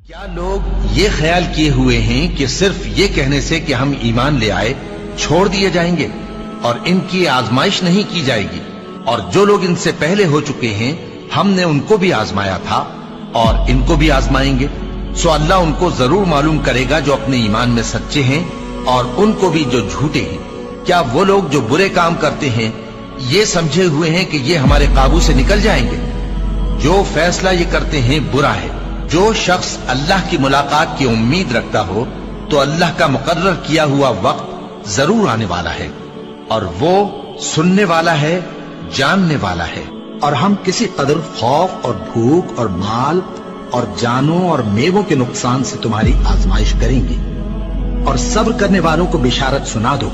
کیا لوگ یہ خیال کیے ہوئے ہیں کہ صرف یہ کہنے سے کہ ہم ایمان لے آئے چھوڑ دیے جائیں گے اور ان کی آزمائش نہیں کی جائے گی؟ اور جو لوگ ان سے پہلے ہو چکے ہیں ہم نے ان کو بھی آزمایا تھا اور ان کو بھی آزمائیں گے، سو اللہ ان کو ضرور معلوم کرے گا جو اپنے ایمان میں سچے ہیں اور ان کو بھی جو جھوٹے ہیں۔ کیا وہ لوگ جو برے کام کرتے ہیں یہ سمجھے ہوئے ہیں کہ یہ ہمارے قابو سے نکل جائیں گے؟ جو فیصلہ یہ کرتے ہیں برا ہے۔ جو شخص اللہ کی ملاقات کی امید رکھتا ہو تو اللہ کا مقرر کیا ہوا وقت ضرور آنے والا ہے، اور وہ سننے والا ہے، جاننے والا ہے۔ اور ہم کسی قدر خوف اور بھوک اور مال اور جانوں اور میووں کے نقصان سے تمہاری آزمائش کریں گے، اور صبر کرنے والوں کو بشارت سنا دو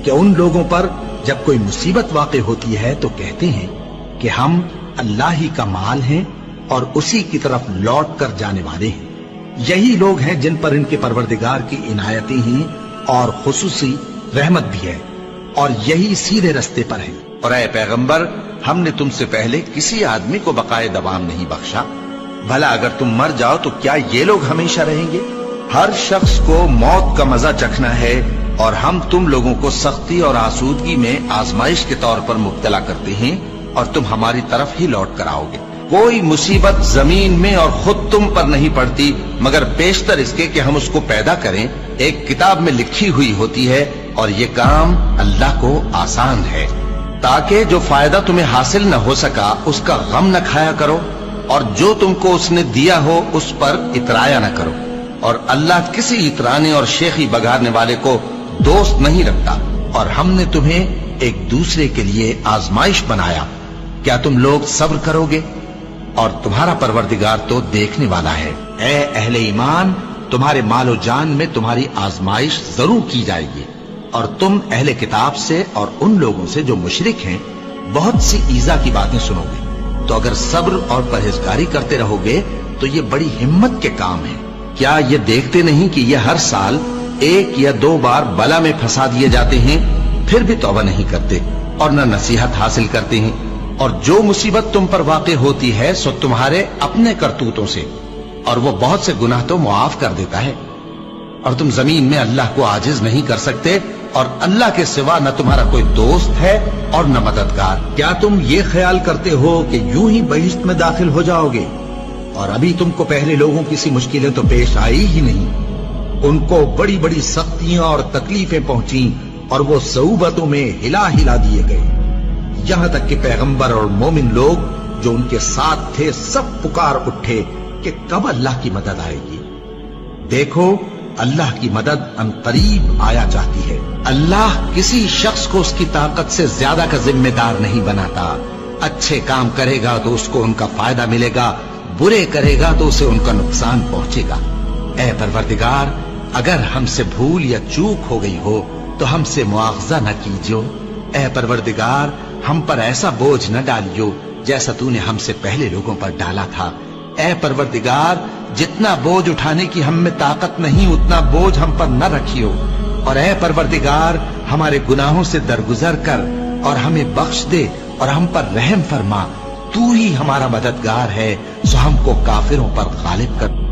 کہ ان لوگوں پر جب کوئی مصیبت واقع ہوتی ہے تو کہتے ہیں کہ ہم اللہ ہی کا مال ہیں اور اسی کی طرف لوٹ کر جانے والے ہیں۔ یہی لوگ ہیں جن پر ان کے پروردگار کی عنایتیں ہیں اور خصوصی رحمت بھی ہے، اور یہی سیدھے رستے پر ہیں۔ اور اے پیغمبر، ہم نے تم سے پہلے کسی آدمی کو بقائے دوام نہیں بخشا، بھلا اگر تم مر جاؤ تو کیا یہ لوگ ہمیشہ رہیں گے؟ ہر شخص کو موت کا مزہ چکھنا ہے، اور ہم تم لوگوں کو سختی اور آسودگی میں آزمائش کے طور پر مبتلا کرتے ہیں، اور تم ہماری طرف ہی لوٹ کر آؤ گے۔ کوئی مصیبت زمین میں اور خود تم پر نہیں پڑتی مگر بیشتر اس کے کہ ہم اس کو پیدا کریں ایک کتاب میں لکھی ہوئی ہوتی ہے، اور یہ کام اللہ کو آسان ہے، تاکہ جو فائدہ تمہیں حاصل نہ ہو سکا اس کا غم نہ کھایا کرو، اور جو تم کو اس نے دیا ہو اس پر اترایا نہ کرو۔ اور اللہ کسی اترانے اور شیخی بگاڑنے والے کو دوست نہیں رکھتا۔ اور ہم نے تمہیں ایک دوسرے کے لیے آزمائش بنایا، کیا تم لوگ صبر کرو گے؟ اور تمہارا پروردگار تو دیکھنے والا ہے۔ اے اہل ایمان، تمہارے مال و جان میں تمہاری آزمائش ضرور کی جائے گی، اور تم اہل کتاب سے اور ان لوگوں سے جو مشرک ہیں بہت سی ایذا کی باتیں سنو گے، تو اگر صبر اور پرہیزگاری کرتے رہو گے تو یہ بڑی ہمت کے کام ہے۔ کیا یہ دیکھتے نہیں کہ یہ ہر سال 1 یا 2 بار بلا میں پھنسا دیے جاتے ہیں، پھر بھی توبہ نہیں کرتے اور نہ نصیحت حاصل کرتے ہیں؟ اور جو مصیبت تم پر واقع ہوتی ہے سو تمہارے اپنے کرتوتوں سے، اور وہ بہت سے گناہ تو معاف کر دیتا ہے۔ اور تم زمین میں اللہ کو عاجز نہیں کر سکتے، اور اللہ کے سوا نہ تمہارا کوئی دوست ہے اور نہ مددگار۔ کیا تم یہ خیال کرتے ہو کہ یوں ہی بہشت میں داخل ہو جاؤ گے، اور ابھی تم کو پہلے لوگوں کی سی مشکلیں تو پیش آئی ہی نہیں؟ ان کو بڑی بڑی سختیاں اور تکلیفیں پہنچیں، اور وہ صعوبتوں میں ہلا ہلا دیے گئے، یہاں تک کہ پیغمبر اور مومن لوگ جو ان کے ساتھ تھے سب پکار اٹھے کہ کب اللہ کی مدد آئے گی۔ دیکھو، اللہ کی مدد ان قریب آیا چاہتی ہے۔ اللہ کسی شخص کو اس کی طاقت سے زیادہ کا ذمہ دار نہیں بناتا۔ اچھے کام کرے گا تو اس کو ان کا فائدہ ملے گا، برے کرے گا تو اسے ان کا نقصان پہنچے گا۔ اے پروردگار، اگر ہم سے بھول یا چوک ہو گئی ہو تو ہم سے مواخذہ نہ کیجو۔ اے پروردگار، ہم پر ایسا بوجھ نہ ڈالیو جیسا تو نے ہم سے پہلے لوگوں پر ڈالا تھا۔ اے پروردگار، جتنا بوجھ اٹھانے کی ہم میں طاقت نہیں اتنا بوجھ ہم پر نہ رکھیو، اور اے پروردگار ہمارے گناہوں سے درگزر کر اور ہمیں بخش دے اور ہم پر رحم فرما۔ تو ہی ہمارا مددگار ہے، سو ہم کو کافروں پر غالب کر۔